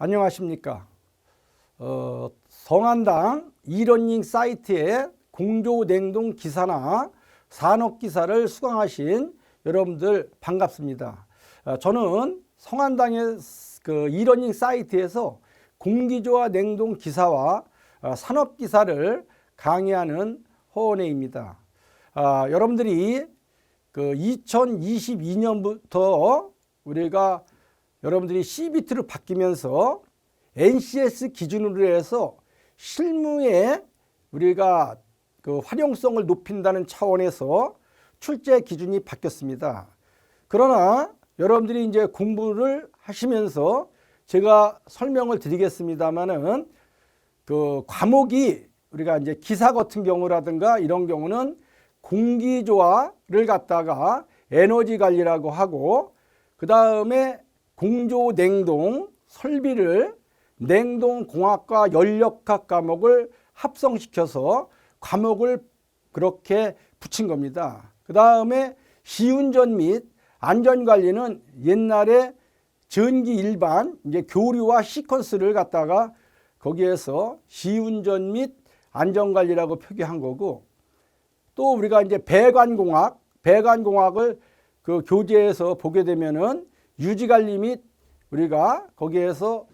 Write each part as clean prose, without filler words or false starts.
안녕하십니까. 성안당 이러닝 사이트에 공조냉동 기사나 산업기사를 수강하신 여러분들 반갑습니다. 저는 성안당의 그 이러닝 사이트에서 공기조와 냉동 기사와 산업기사를 강의하는 허원혜입니다. 여러분들이 그 2022년부터 우리가 여러분들이 CBT로 바뀌면서 NCS 기준으로 해서 실무에 우리가 그 활용성을 높인다는 차원에서 출제 기준이 바뀌었습니다. 그러나 여러분들이 이제 공부를 하시면서 제가 설명을 드리겠습니다만은 그 과목이 우리가 이제 기사 같은 경우라든가 이런 경우는 공기조화를 갖다가 에너지 관리라고 하고 그 다음에 공조냉동 설비를 냉동공학과 연력학 과목을 합성시켜서 과목을 그렇게 붙인 겁니다. 그 다음에 시운전 및 안전관리는 옛날에 전기 일반 이제 교류와 시퀀스를 갖다가 거기에서 시운전 및 안전관리라고 표기한 거고, 또 우리가 이제 배관공학을 그 교재에서 보게 되면은 유지관리 및 우리가 거기에서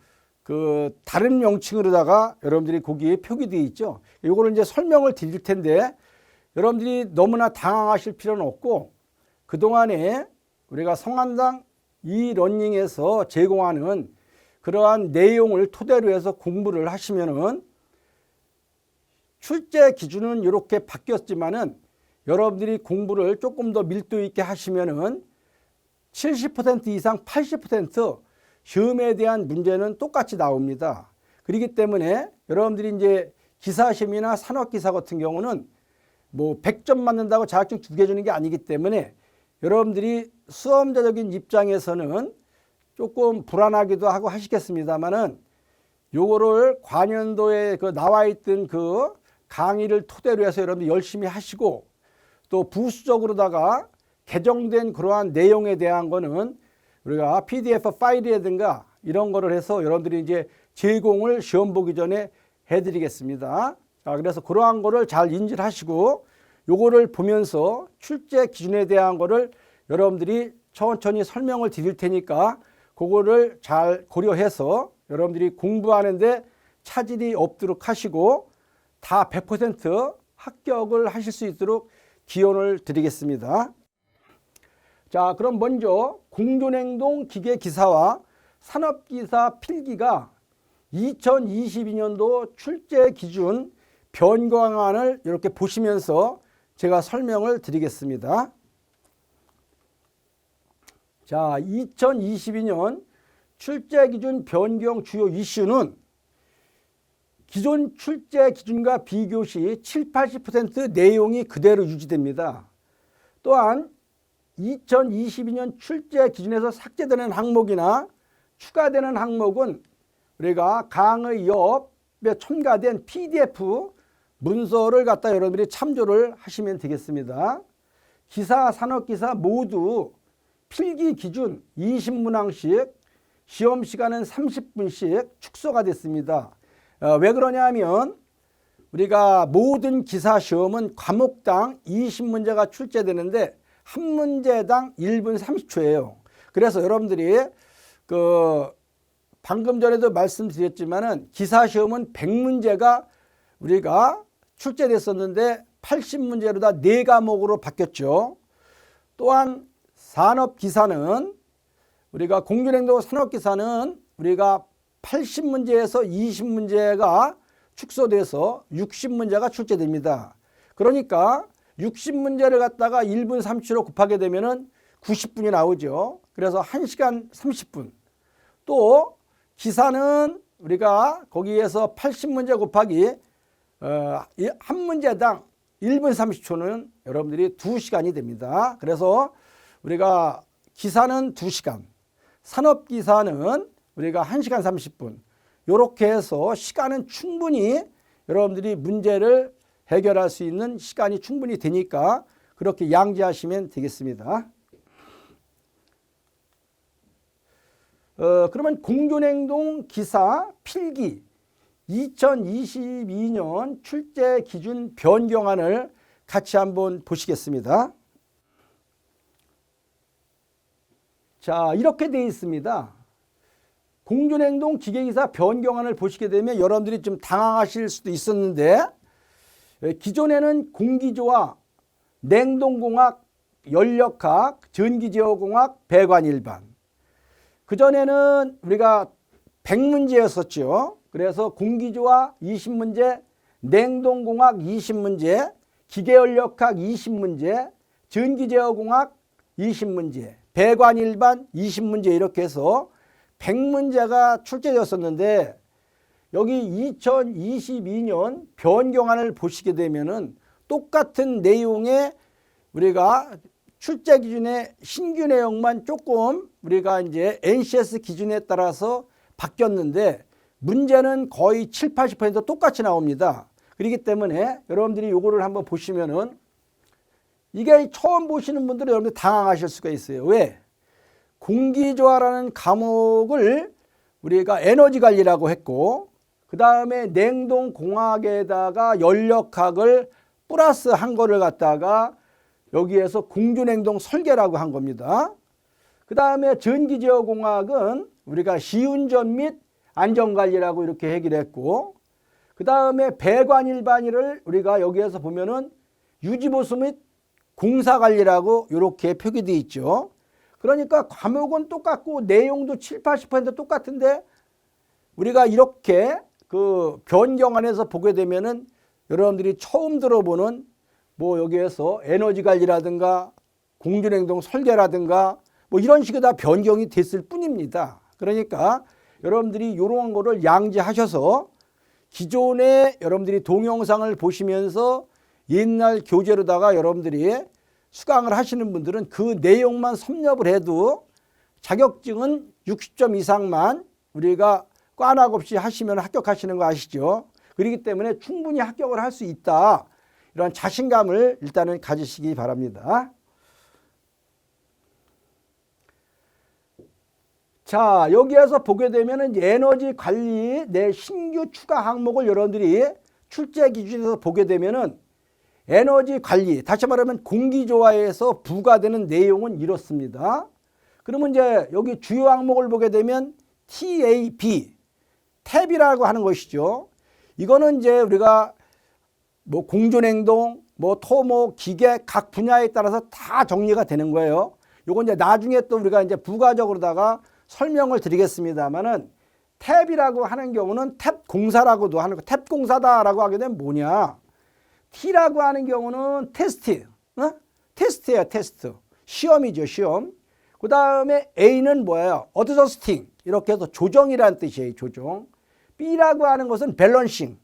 그 다른 명칭으로다가 여러분들이 거기에 표기되어 있죠. 이거를 이제 설명을 드릴 텐데 여러분들이 너무나 당황하실 필요는 없고, 그동안에 우리가 성안당 이러닝에서 제공하는 그러한 내용을 토대로 해서 공부를 하시면은 출제 기준은 이렇게 바뀌었지만은 여러분들이 공부를 조금 더 밀도 있게 하시면은 70% 이상 80% 시험에 대한 문제는 똑같이 나옵니다. 그렇기 때문에 여러분들이 이제 기사시험이나 산업기사 같은 경우는 뭐 100점 맞는다고 자격증 2개 주는 게 아니기 때문에 여러분들이 수험자적인 입장에서는 조금 불안하기도 하고 하시겠습니다만은 요거를 관연도에 그 나와 있던 그 강의를 토대로 해서 여러분들 열심히 하시고, 또 부수적으로다가 개정된 그러한 내용에 대한 거는 우리가 PDF 파일이라든가 이런 거를 해서 여러분들이 이제 제공을 시험 보기 전에 해드리겠습니다. 그래서 그러한 거를 잘 인지를 하시고 요거를 보면서 출제 기준에 대한 거를 여러분들이 천천히 설명을 드릴 테니까 그거를 잘 고려해서 여러분들이 공부하는데 차질이 없도록 하시고 다 100% 합격을 하실 수 있도록 기원을 드리겠습니다. 자, 그럼 먼저 공조냉동 기계기사와 산업기사 필기가 2022년도 출제 기준 변경안을 이렇게 보시면서 제가 설명을 드리겠습니다. 자, 2022년 출제 기준 변경 주요 이슈는 기존 출제 기준과 비교 시 7, 80% 내용이 그대로 유지됩니다. 또한 2022년 출제 기준에서 삭제되는 항목이나 추가되는 항목은 우리가 강의 옆에 첨가된 PDF 문서를 갖다 여러분들이 참조를 하시면 되겠습니다. 기사, 산업기사 모두 필기 기준 20문항씩, 시험 시간은 30분씩 축소가 됐습니다. 왜 그러냐 하면 우리가 모든 기사 시험은 과목당 20문제가 출제되는데 한 문제당 1분 30초예요. 그래서 여러분들이 그 방금 전에도 말씀드렸지만은 기사 시험은 100문제가 우리가 출제됐었는데 80문제로 다 4과목으로 바뀌었죠. 또한 산업기사는 우리가 공조냉동 산업기사는 우리가 80문제에서 20문제가 축소돼서 60문제가 출제됩니다. 그러니까 60문제를 갖다가 1분 30초로 곱하게 되면은 90분이 나오죠. 그래서 1시간 30분. 또 기사는 우리가 거기에서 80문제 곱하기 한 문제당 1분 30초는 여러분들이 2시간이 됩니다. 그래서 우리가 기사는 2시간, 산업기사는 우리가 1시간 30분 이렇게 해서 시간은 충분히 여러분들이 문제를 해결할 수 있는 시간이 충분히 되니까 그렇게 양지하시면 되겠습니다. 그러면 공존행동 기사 필기 2022년 출제 기준 변경안을 같이 한번 보시겠습니다. 자, 이렇게 되어 있습니다. 공존행동 기계기사 변경안을 보시게 되면 여러분들이 좀 당황하실 수도 있었는데, 기존에는 공기조와 냉동공학, 연력학, 전기제어공학, 배관일반. 그전에는 우리가 100문제였었죠. 그래서 공기조와 20문제, 냉동공학 20문제, 기계연력학 20문제, 전기제어공학 20문제, 배관일반 20문제 이렇게 해서 100문제가 출제되었었는데, 여기 2022년 변경안을 보시게 되면은 똑같은 내용의 우리가 출제 기준의 신규 내용만 조금 우리가 이제 NCS 기준에 따라서 바뀌었는데 문제는 거의 7, 80% 똑같이 나옵니다. 그렇기 때문에 여러분들이 요거를 한번 보시면은 이게 처음 보시는 분들은 여러분들 당황하실 수가 있어요. 왜? 공기조화라는 과목을 우리가 에너지 관리라고 했고, 그 다음에 냉동공학에다가 연력학을 플러스 한 거를 갖다가 여기에서 공존행동 설계라고 한 겁니다. 그 다음에 전기제어공학은 우리가 시운전 및 안전관리라고 이렇게 얘기를 했고, 그 다음에 배관일반을 우리가 여기에서 보면은 유지보수 및 공사관리라고 이렇게 표기되어 있죠. 그러니까 과목은 똑같고 내용도 7, 80% 똑같은데 우리가 이렇게 그 변경안에서 보게 되면은 여러분들이 처음 들어보는 뭐 여기에서 에너지 관리라든가 공존행동 설계라든가 뭐 이런 식의 다 변경이 됐을 뿐입니다. 그러니까 여러분들이 이런 거를 양지하셔서 기존에 여러분들이 동영상을 보시면서 옛날 교재로다가 여러분들이 수강을 하시는 분들은 그 내용만 섭렵을 해도 자격증은 60점 이상만 우리가 꽈락 없이 하시면 합격하시는 거 아시죠? 그렇기 때문에 충분히 합격을 할 수 있다. 이런 자신감을 일단은 가지시기 바랍니다. 자, 여기에서 보게 되면은 에너지 관리 내 신규 추가 항목을 여러분들이 출제 기준에서 보게 되면은 에너지 관리, 다시 말하면 공기조화에서 부과되는 내용은 이렇습니다. 그러면 이제 여기 주요 항목을 보게 되면 TAB, 탭이라고 하는 것이죠. 이거는 이제 우리가 뭐 공존행동, 뭐 토목, 기계 각 분야에 따라서 다 정리가 되는 거예요. 요건 이제 나중에 또 우리가 이제 부가적으로다가 설명을 드리겠습니다만은 탭이라고 하는 경우는 탭 공사라고도 하는 거, 탭 공사다라고 하게 되면 뭐냐? T라고 하는 경우는 테스트, 테스트예요, 테스트. 시험이죠, 시험. 그 다음에 A는 뭐예요? 어드저스팅. 이렇게 해서 조정이라는 뜻이에요, 조정. B라고 하는 것은 밸런싱.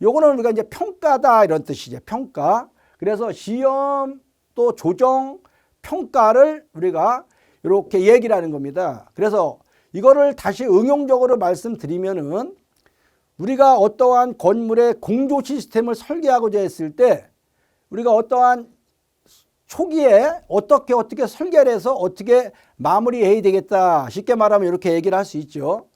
요거는 우리가 이제 평가다 이런 뜻이죠, 평가. 그래서 시험 또 조정, 평가를 우리가 이렇게 얘기를 하는 겁니다. 그래서 이거를 다시 응용적으로 말씀드리면은 우리가 어떠한 건물의 공조 시스템을 설계하고자 했을 때 우리가 어떠한 초기에 어떻게 설계를 해서 어떻게 마무리해야 되겠다. 쉽게 말하면 이렇게 얘기를 할 수 있죠.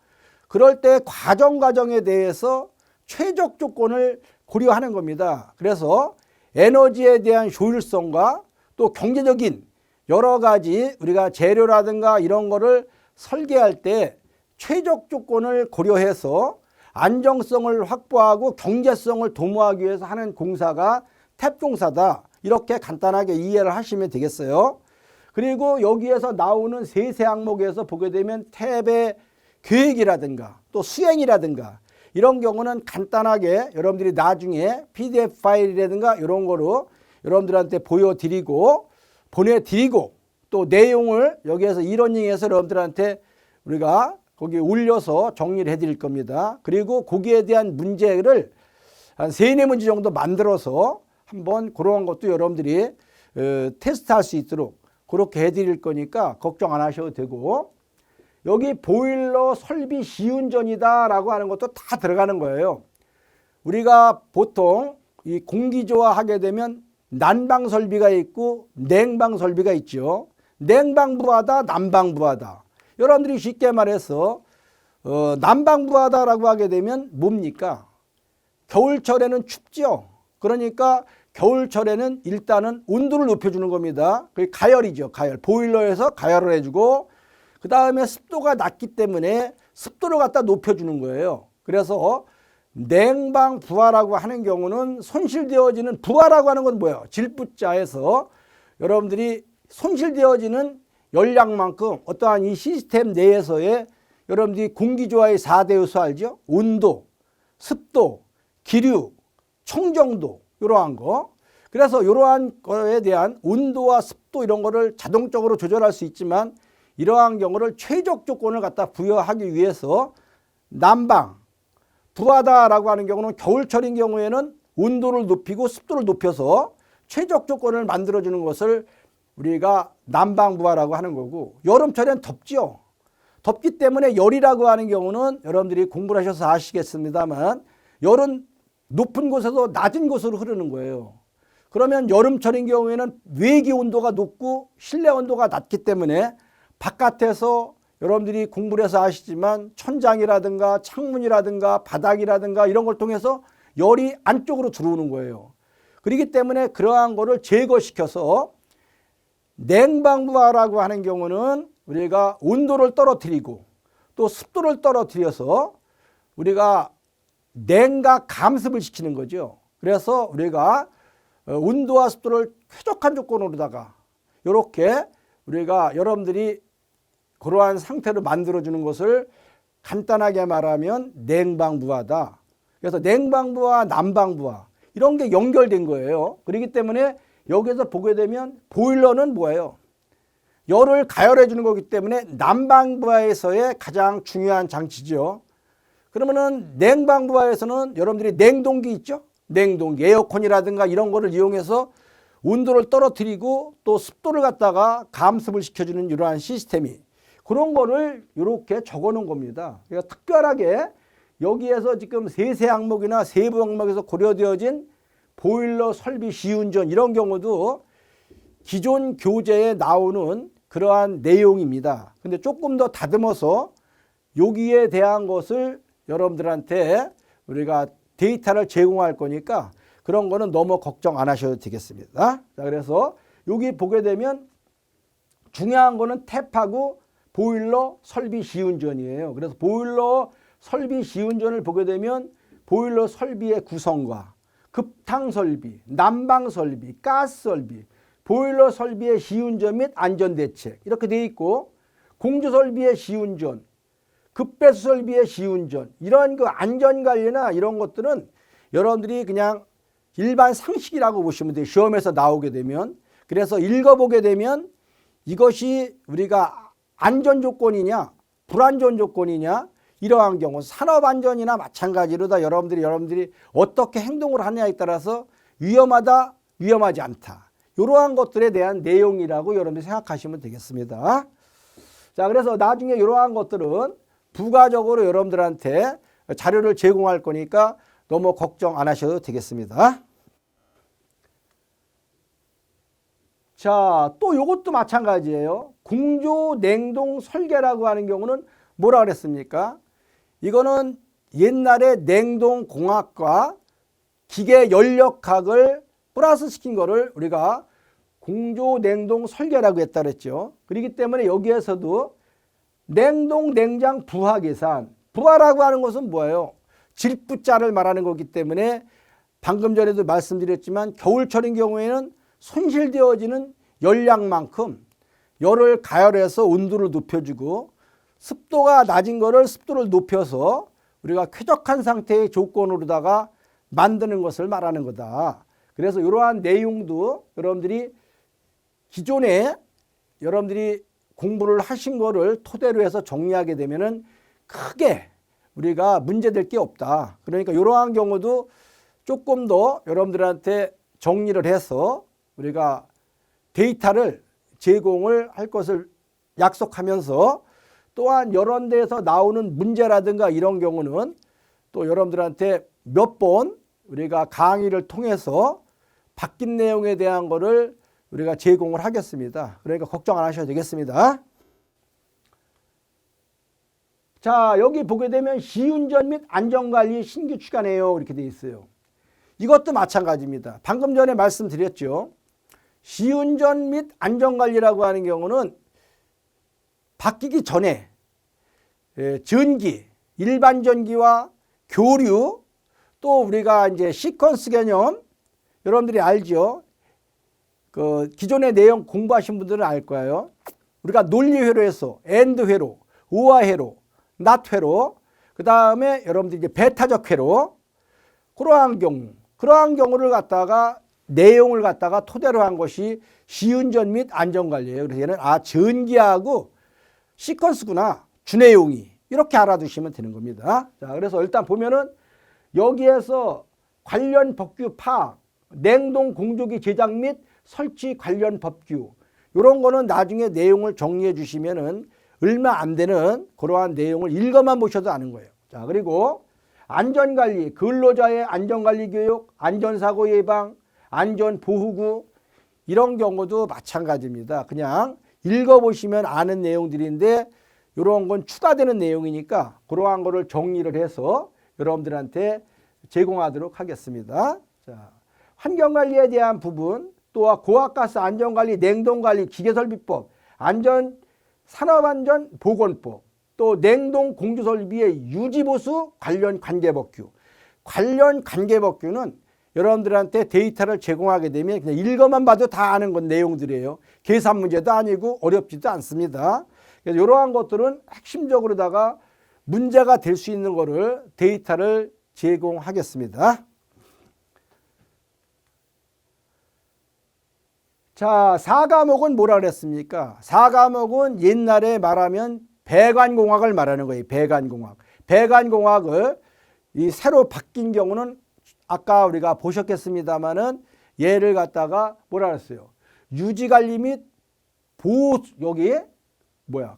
그럴 때 과정에 대해서 최적 조건을 고려하는 겁니다. 그래서 에너지에 대한 효율성과 또 경제적인 여러 가지 우리가 재료라든가 이런 거를 설계할 때 최적 조건을 고려해서 안정성을 확보하고 경제성을 도모하기 위해서 하는 공사가 탭 공사다. 이렇게 간단하게 이해를 하시면 되겠어요. 그리고 여기에서 나오는 세세 항목에서 보게 되면 탭의 계획이라든가 또 수행이라든가 이런 경우는 간단하게 여러분들이 나중에 PDF 파일이라든가 이런 거로 여러분들한테 보여드리고 보내드리고 또 내용을 여기에서 이러닝해서 여러분들한테 우리가 거기에 올려서 정리를 해드릴 겁니다. 그리고 거기에 대한 문제를 한 3-4문제 정도 만들어서 한번 그런 것도 여러분들이 테스트할 수 있도록 그렇게 해드릴 거니까 걱정 안 하셔도 되고, 여기 보일러 설비 시운전이다 라고 하는 것도 다 들어가는 거예요. 우리가 보통 이 공기조화 하게 되면 난방 설비가 있고 냉방 설비가 있죠. 냉방부하다, 난방부하다. 여러분들이 쉽게 말해서 난방부하다라고 하게 되면 뭡니까? 겨울철에는 춥죠. 그러니까 겨울철에는 일단은 온도를 높여주는 겁니다. 그게 가열이죠. 가열. 보일러에서 가열을 해주고 그 다음에 습도가 낮기 때문에 습도를 갖다 높여주는 거예요. 그래서 냉방부하라고 하는 경우는 손실되어지는, 부하라고 하는 건 뭐예요? 질부자에서 여러분들이 손실되어지는 열량만큼 어떠한 이 시스템 내에서의 여러분들이 공기조화의 4대 요소 알죠? 온도, 습도, 기류, 청정도, 이러한 거. 그래서 이러한 거에 대한 온도와 습도 이런 거를 자동적으로 조절할 수 있지만 이러한 경우를 최적 조건을 갖다 부여하기 위해서 난방, 부하다라고 하는 경우는 겨울철인 경우에는 온도를 높이고 습도를 높여서 최적 조건을 만들어주는 것을 우리가 난방부하라고 하는 거고, 여름철엔 덥죠. 덥기 때문에 열이라고 하는 경우는 여러분들이 공부를 하셔서 아시겠습니다만 열은 높은 곳에서 낮은 곳으로 흐르는 거예요. 그러면 여름철인 경우에는 외기 온도가 높고 실내 온도가 낮기 때문에 바깥에서 여러분들이 공부를 해서 아시지만 천장이라든가 창문이라든가 바닥이라든가 이런 걸 통해서 열이 안쪽으로 들어오는 거예요. 그렇기 때문에 그러한 거를 제거시켜서 냉방부하라고 하는 경우는 우리가 온도를 떨어뜨리고 또 습도를 떨어뜨려서 우리가 냉각 감습을 시키는 거죠. 그래서 우리가 온도와 습도를 쾌적한 조건으로다가 이렇게 우리가 여러분들이 그러한 상태를 만들어주는 것을 간단하게 말하면 냉방부하다. 그래서 냉방부하, 난방부하 이런 게 연결된 거예요. 그렇기 때문에 여기서 보게 되면 보일러는 뭐예요? 열을 가열해 주는 거기 때문에 난방부하에서의 가장 중요한 장치죠. 그러면은 냉방부하에서는 여러분들이 냉동기 있죠? 냉동기, 에어컨이라든가 이런 거를 이용해서 온도를 떨어뜨리고 또 습도를 갖다가 감습을 시켜주는 이러한 시스템이, 그런 거를 이렇게 적어 놓은 겁니다. 그러니까 특별하게 여기에서 지금 세세 항목이나 세부 항목에서 고려되어진 보일러 설비 시운전 이런 경우도 기존 교재에 나오는 그러한 내용입니다. 근데 조금 더 다듬어서 여기에 대한 것을 여러분들한테 우리가 데이터를 제공할 거니까 그런 거는 너무 걱정 안 하셔도 되겠습니다. 자, 그래서 여기 보게 되면 중요한 거는 탭하고 보일러 설비 시운전이에요. 그래서 보일러 설비 시운전을 보게 되면 보일러 설비의 구성과 급탕 설비, 난방 설비, 가스 설비, 보일러 설비의 시운전 및 안전대책 이렇게 돼 있고, 공조 설비의 시운전, 급배수 설비의 시운전, 이런 그 안전관리나 이런 것들은 여러분들이 그냥 일반 상식이라고 보시면 돼요. 시험에서 나오게 되면. 그래서 읽어보게 되면 이것이 우리가 안전조건이냐 불안전 조건이냐, 이러한 경우 산업안전이나 마찬가지로 다 여러분들이 어떻게 행동을 하느냐에 따라서 위험하다, 위험하지 않다, 이러한 것들에 대한 내용이라고 여러분들이 생각하시면 되겠습니다. 자, 그래서 나중에 이러한 것들은 부가적으로 여러분들한테 자료를 제공할 거니까 너무 걱정 안 하셔도 되겠습니다. 자, 또 이것도 마찬가지예요. 공조 냉동 설계라고 하는 경우는 뭐라 그랬습니까? 이거는 옛날에 냉동공학과 기계연력학을 플러스 시킨 거를 우리가 공조 냉동 설계라고 했다 그랬죠. 그렇기 때문에 여기에서도 냉동 냉장 부하 계산, 부하라고 하는 것은 뭐예요? 질부자를 말하는 거기 때문에 방금 전에도 말씀드렸지만 겨울철인 경우에는 손실되어지는 열량만큼 열을 가열해서 온도를 높여주고, 습도가 낮은 거를 습도를 높여서 우리가 쾌적한 상태의 조건으로다가 만드는 것을 말하는 거다. 그래서 이러한 내용도 여러분들이 기존에 여러분들이 공부를 하신 거를 토대로 해서 정리하게 되면은 크게 우리가 문제될 게 없다. 그러니까 이러한 경우도 조금 더 여러분들한테 정리를 해서 우리가 데이터를 제공을 할 것을 약속하면서, 또한 여러 데에서 나오는 문제라든가 이런 경우는 또 여러분들한테 몇 번 우리가 강의를 통해서 바뀐 내용에 대한 거를 우리가 제공을 하겠습니다. 그러니까 걱정 안 하셔도 되겠습니다. 자, 여기 보게 되면 시운전 및 안전관리 신규 추가 내용 이렇게 되어 있어요. 이것도 마찬가지입니다. 방금 전에 말씀드렸죠. 시운전 및 안전관리라고 하는 경우는 바뀌기 전에 전기, 일반 전기와 교류, 또 우리가 이제 시퀀스 개념, 여러분들이 알죠? 그 기존의 내용 공부하신 분들은 알 거예요. 우리가 논리회로에서 엔드 회로, 우화 회로, 낫 회로, 그 다음에 여러분들이 이제 베타적 회로, 그러한 경우를 갖다가 내용을 갖다가 토대로 한 것이 시운전 및 안전관리예요. 그래서 얘는 전기하고 시퀀스구나, 주내용이 이렇게 알아두시면 되는 겁니다. 자, 그래서 일단 보면은 여기에서 관련 법규 파악, 냉동 공조기 제작 및 설치 관련 법규, 이런 거는 나중에 내용을 정리해 주시면은 얼마 안 되는 그러한 내용을 읽어만 보셔도 아는 거예요. 자, 그리고 안전관리, 근로자의 안전관리 교육, 안전사고 예방, 안전보호구, 이런 경우도 마찬가지입니다. 그냥 읽어보시면 아는 내용들인데 이런 건 추가되는 내용이니까 그러한 거를 정리를 해서 여러분들한테 제공하도록 하겠습니다. 자, 환경관리에 대한 부분, 또 고압가스 안전관리, 냉동관리, 기계설비법, 산업안전보건법, 또 냉동 공조설비의 유지보수 관련 관계법규. 관련 관계법규는 여러분들한테 데이터를 제공하게 되면 그냥 읽어만 봐도 다 아는 건 내용들이에요. 계산 문제도 아니고 어렵지도 않습니다. 그래서 이러한 것들은 핵심적으로다가 문제가 될 수 있는 거를 데이터를 제공하겠습니다. 자, 4과목은 뭐라 그랬습니까? 4과목은 옛날에 말하면 배관공학을 말하는 거예요. 배관공학. 배관공학을 이 새로 바뀐 경우는 아까 우리가 보셨겠습니다마는 얘를 갖다가 뭐라 그랬어요? 유지관리 및 보호, 여기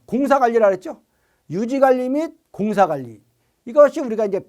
공사관리라 그랬죠? 유지관리 및 공사관리. 이것이 우리가 이제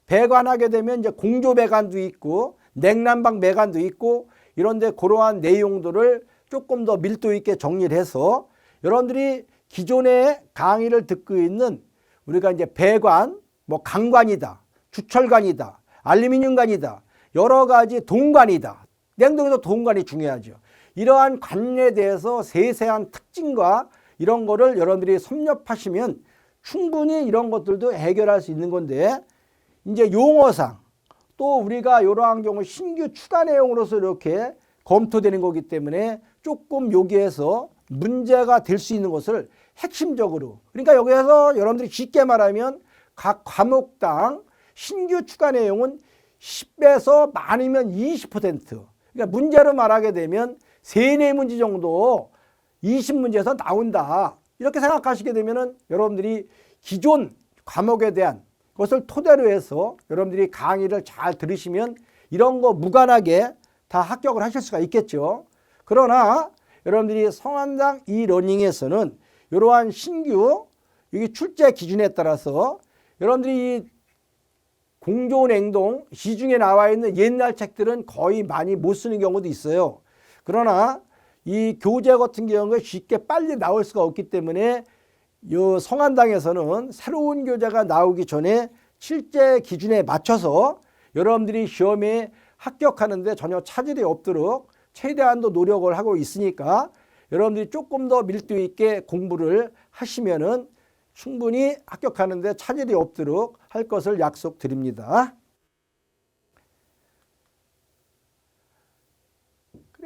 배관하게 되면 이제 공조배관도 있고 냉난방 배관도 있고 이런데 그러한 내용들을 조금 더 밀도 있게 정리를 해서 여러분들이 기존에 강의를 듣고 있는 우리가 이제 배관, 강관이다, 주철관이다, 알루미늄관이다, 여러 가지 동관이다. 냉동에도 동관이 중요하죠. 이러한 관에 대해서 세세한 특징과 이런 거를 여러분들이 섭렵하시면 충분히 이런 것들도 해결할 수 있는 건데, 이제 용어상 또 우리가 이러한 경우 신규 추가 내용으로서 이렇게 검토되는 거기 때문에 조금 여기에서 문제가 될 수 있는 것을 핵심적으로, 그러니까 여기에서 여러분들이 쉽게 말하면 각 과목당 신규 추가 내용은 10에서 많으면 20%, 그러니까 문제로 말하게 되면 3, 4문제 정도 20문제에서 나온다. 이렇게 생각하시게 되면은 여러분들이 기존 과목에 대한 것을 토대로 해서 여러분들이 강의를 잘 들으시면 이런 거 무관하게 다 합격을 하실 수가 있겠죠. 그러나 여러분들이 성한당 이러닝에서는 이러한 신규 여기 출제 기준에 따라서 여러분들이 공조냉동 시중에 나와 있는 옛날 책들은 거의 많이 못 쓰는 경우도 있어요. 그러나 이 교재 같은 경우에 쉽게 빨리 나올 수가 없기 때문에 이 성한당에서는 새로운 교재가 나오기 전에 실제 기준에 맞춰서 여러분들이 시험에 합격하는데 전혀 차질이 없도록 최대한도 노력을 하고 있으니까 여러분들이 조금 더 밀도 있게 공부를 하시면은 충분히 합격하는데 차질이 없도록 할 것을 약속드립니다.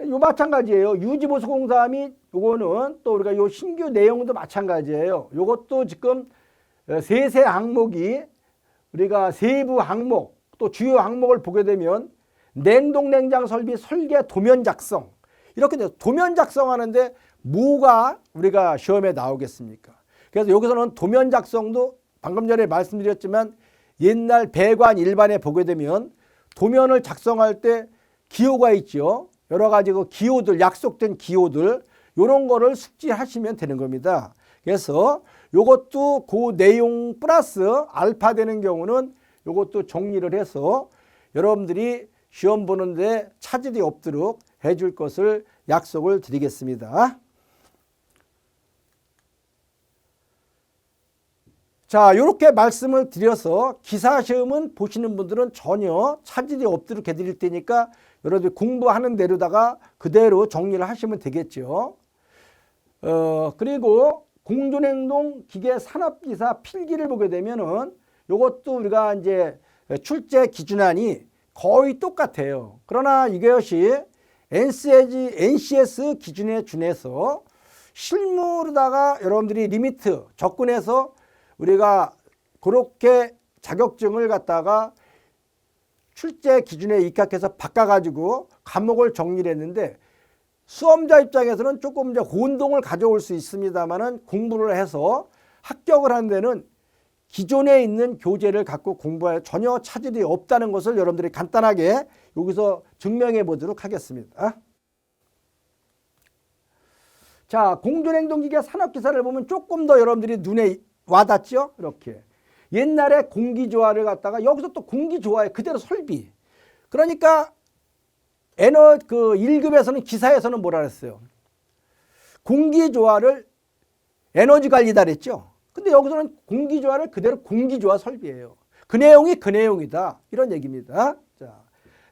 요 마찬가지예요. 유지보수공사 및 요거는 또 우리가 요 신규 내용도 마찬가지예요. 요것도 지금 세세 항목이 우리가 세부 항목 또 주요 항목을 보게 되면 냉동 냉장 설비 설계 도면 작성, 이렇게 도면 작성하는데 뭐가 우리가 시험에 나오겠습니까? 그래서 여기서는 도면 작성도 방금 전에 말씀드렸지만 옛날 배관 일반에 보게 되면 도면을 작성할 때 기호가 있죠. 여러 가지 그 기호들, 약속된 기호들, 이런 거를 숙지하시면 되는 겁니다. 그래서 이것도 그 내용 플러스 알파 되는 경우는 이것도 정리를 해서 여러분들이 시험 보는데 차질이 없도록 해줄 것을 약속을 드리겠습니다. 자, 이렇게 말씀을 드려서 기사 시험은 보시는 분들은 전혀 차질이 없도록 해드릴 테니까 여러분들 공부하는 대로다가 그대로 정리를 하시면 되겠죠. 그리고 공존행동 기계 산업기사 필기를 보게 되면은 이것도 우리가 이제 출제 기준안이 거의 똑같아요. 그러나 이것이 NCS 기준에 준해서 실무로다가 여러분들이 리미트 접근해서 우리가 그렇게 자격증을 갖다가 출제 기준에 입각해서 바꿔가지고 과목을 정리를 했는데 수험자 입장에서는 조금 이제 혼동을 가져올 수 있습니다만은 공부를 해서 합격을 하는 데는 기존에 있는 교재를 갖고 공부할 전혀 차질이 없다는 것을 여러분들이 간단하게 여기서 증명해 보도록 하겠습니다. 자, 공존행동기계 산업기사를 보면 조금 더 여러분들이 눈에 와닿죠? 이렇게. 옛날에 공기조화를 갖다가 여기서 또 공기조화에 그대로 설비. 그러니까 1급에서는 기사에서는 뭐라 그랬어요? 공기조화를 에너지 관리다 그랬죠? 근데 여기서는 공기조화를 그대로 공기조화 설비예요. 그 내용이 그 내용이다. 이런 얘기입니다. 자,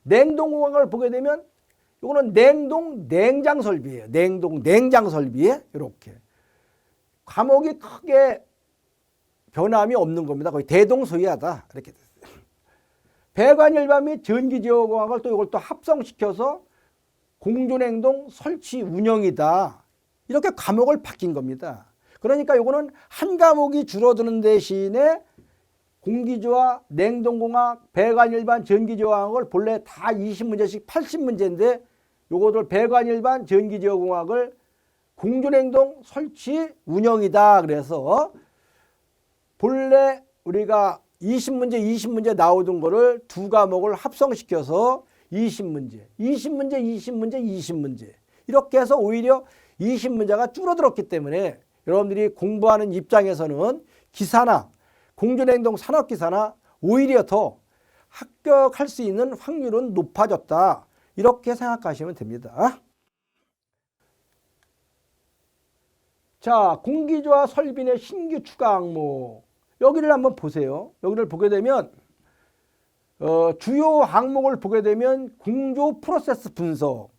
냉동공학을 보게 되면 이거는 냉동 냉장 설비예요. 냉동 냉장 설비에 이렇게. 과목이 크게 변함이 없는 겁니다. 거의 대동소이하다. 이렇게 됐어요. 배관일반 및 전기제어공학을 또 이걸 또 합성시켜서 공존행동 설치 운영이다. 이렇게 과목을 바뀐 겁니다. 그러니까 이거는 한 과목이 줄어드는 대신에 공기조화, 냉동공학, 배관일반, 전기제어공학을 본래 다 20문제씩 80문제인데 요거들 배관일반, 전기제어공학을 공존행동 설치 운영이다. 그래서 본래 우리가 20문제 나오던 거를 두 과목을 합성시켜서 20문제 이렇게 해서 오히려 20문제가 줄어들었기 때문에 여러분들이 공부하는 입장에서는 기사나 공존행동 산업기사나 오히려 더 합격할 수 있는 확률은 높아졌다. 이렇게 생각하시면 됩니다. 자, 공기조화 설비 신규 추가 항목. 여기를 한번 보세요. 여기를 보게 되면 주요 항목을 보게 되면 공조 프로세스 분석.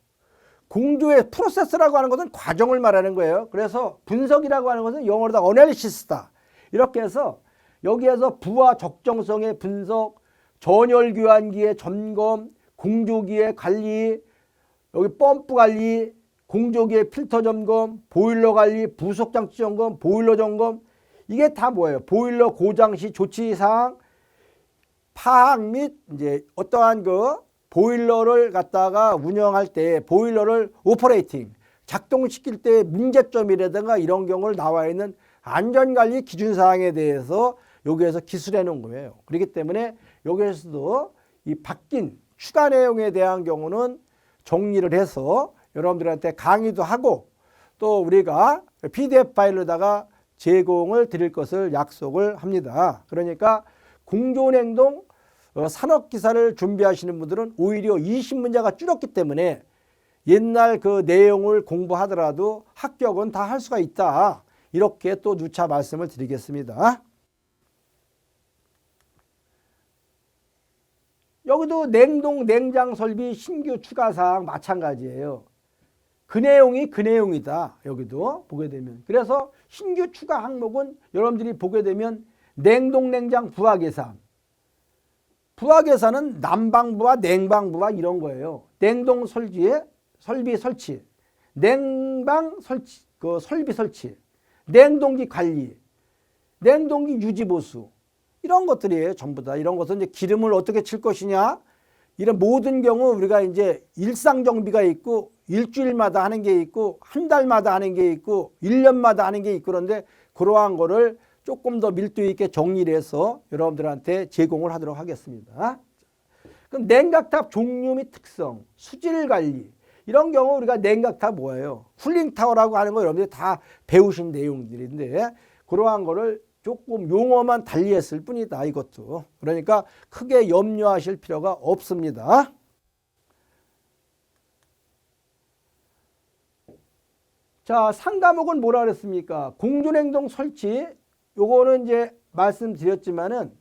공조의 프로세스라고 하는 것은 과정을 말하는 거예요. 그래서 분석이라고 하는 것은 영어로다 어널리시스다. 이렇게 해서 여기에서 부하 적정성의 분석, 전열 교환기의 점검, 공조기의 관리, 여기 펌프 관리, 공조기의 필터 점검, 보일러 관리, 부속장치 점검, 보일러 점검, 이게 다 뭐예요? 보일러 고장 시 조치 사항 파악 및 이제 어떠한 보일러를 갖다가 운영할 때 보일러를 오퍼레이팅 작동시킬 때 문제점이라든가 이런 경우를 나와 있는 안전관리 기준 사항에 대해서 여기에서 기술해 놓은 거예요. 그렇기 때문에 여기에서도 이 바뀐 추가 내용에 대한 경우는 정리를 해서 여러분들한테 강의도 하고 또 우리가 PDF 파일로다가 제공을 드릴 것을 약속을 합니다. 그러니까 공존행동 산업기사를 준비하시는 분들은 오히려 20문제가 줄었기 때문에 옛날 그 내용을 공부하더라도 합격은 다 할 수가 있다. 이렇게 또 누차 말씀을 드리겠습니다. 여기도 냉동 냉장 설비 신규 추가 사항 마찬가지예요. 그 내용이 그 내용이다. 여기도 보게 되면. 그래서 신규 추가 항목은 여러분들이 보게 되면 냉동 냉장 부하 계산. 부하 계산은 난방부와 냉방부와 이런 거예요. 냉동 설비 설치, 냉방 설치, 설비 설치, 냉동기 관리, 냉동기 유지 보수. 이런 것들이에요. 전부 다. 이런 것은 이제 기름을 어떻게 칠 것이냐. 이런 모든 경우 우리가 이제 일상 정비가 있고 일주일마다 하는 게 있고 한 달마다 하는 게 있고 1년마다 하는 게 있고 그런데 그러한 거를 조금 더 밀도 있게 정리를 해서 여러분들한테 제공을 하도록 하겠습니다. 그럼 냉각탑 종류 및 특성, 수질 관리 이런 경우 우리가 냉각탑 뭐예요? 쿨링타워라고 하는 거 여러분들이 다 배우신 내용들인데 그러한 거를 조금 용어만 달리했을 뿐이다. 이것도. 그러니까 크게 염려하실 필요가 없습니다. 자, 상과목은 뭐라 그랬습니까? 공존행동 설치. 요거는 이제 말씀드렸지만은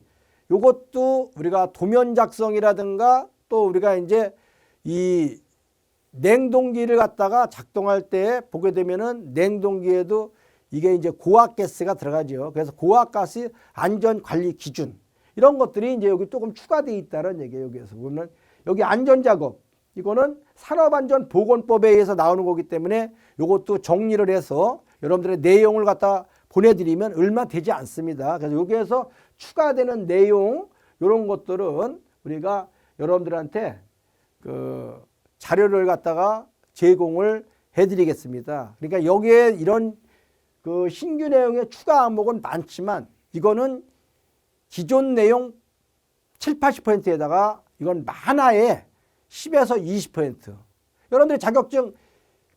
요것도 우리가 도면 작성이라든가 또 우리가 이제 이 냉동기를 갖다가 작동할 때 보게 되면은 냉동기에도 이게 이제 고압가스가 들어가죠. 그래서 고압가스 안전관리 기준 이런 것들이 이제 여기 조금 추가되어 있다는 얘기예요. 여기에서 보면 여기 안전작업 이거는 산업안전보건법에 의해서 나오는 거기 때문에 이것도 정리를 해서 여러분들의 내용을 갖다 보내드리면 얼마 되지 않습니다. 그래서 여기에서 추가되는 내용 이런 것들은 우리가 여러분들한테 그 자료를 갖다가 제공을 해드리겠습니다. 그러니까 여기에 이런 그 신규 내용의 추가 항목은 많지만 이거는 기존 내용 7, 80%에다가 이건 만화에 10에서 20%. 여러분들이 자격증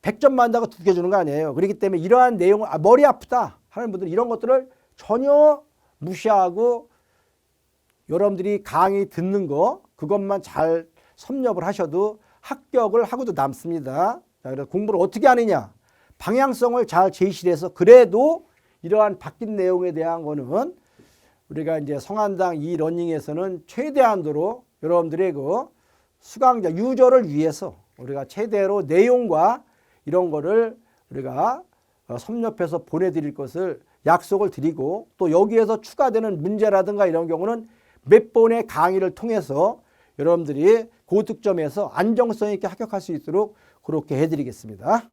100점 만다고 두 개 주는 거 아니에요. 그렇기 때문에 이러한 내용을 머리 아프다 하는 분들은 이런 것들을 전혀 무시하고 여러분들이 강의 듣는 거 그것만 잘 섭렵을 하셔도 합격을 하고도 남습니다. 자, 그래서 공부를 어떻게 하느냐. 방향성을 잘 제시를 해서 그래도 이러한 바뀐 내용에 대한 거는 우리가 이제 성한당 이 러닝에서는 최대한도로 여러분들의 그 수강자, 유저를 위해서 우리가 최대로 내용과 이런 거를 우리가 섭렵해서 보내드릴 것을 약속을 드리고 또 여기에서 추가되는 문제라든가 이런 경우는 몇 번의 강의를 통해서 여러분들이 고득점에서 안정성 있게 합격할 수 있도록 그렇게 해드리겠습니다.